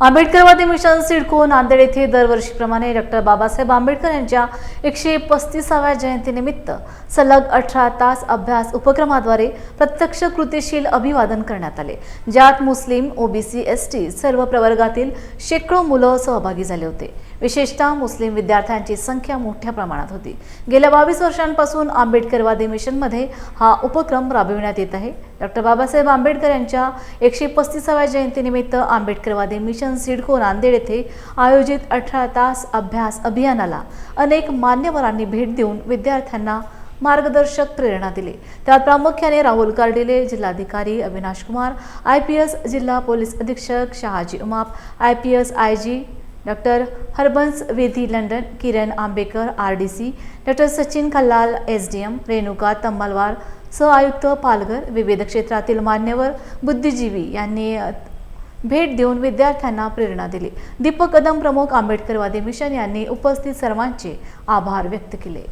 आंबेडकरवादी मिशन सिडको नांदेड येथे दरवर्षीप्रमाणे डॉक्टर बाबासाहेब आंबेडकर यांच्या 135व्या जयंतीनिमित्त सलग 18 तास अभ्यास उपक्रमाद्वारे प्रत्यक्ष कृतीशील अभिवादन करण्यात आले, ज्यात मुस्लिम, ओबीसी, एसटी सर्व प्रवर्गातील शेकडो मुलं सहभागी झाले होते। विशेषतः मुस्लिम विद्यार्थ्यांची संख्या मोठ्या प्रमाणात होती। गेल्या 22 वर्षांपासून आंबेडकरवादी मिशनमध्ये हा उपक्रम राबविण्यात येत आहे। डॉक्टर बाबासाहेब आंबेडकर यांच्या 135व्या जयंतीनिमित्त आंबेडकरवादी मिशन सिडको नांदेड येथे आयोजित 18 तास अभ्यास अभियानाला अनेक मान्यवरांनी भेट देऊन विद्यार्थ्यांना मार्गदर्शक प्रेरणा दिली। त्यात प्रामुख्याने राहुल कार्डिले, जिल्हाधिकारी अविनाश कुमार, IPS जिल्हा पोलीस अधीक्षक Shahaji Umap, IPS IG doctor Harbans Vedi London, Kiran Ambekar RDC, doctor Sachin Khallal SDM, Renuka Tammalwar सहआयुक्त पालघर, विविध क्षेत्रातील मान्यवर बुद्धिजीवी यांनी भेट देऊन विद्यार्थ्यांना प्रेरणा दिली। दीपक कदम प्रमुख आंबेडकरवादी मिशन यांनी उपस्थित सर्वांचे आभार व्यक्त केले।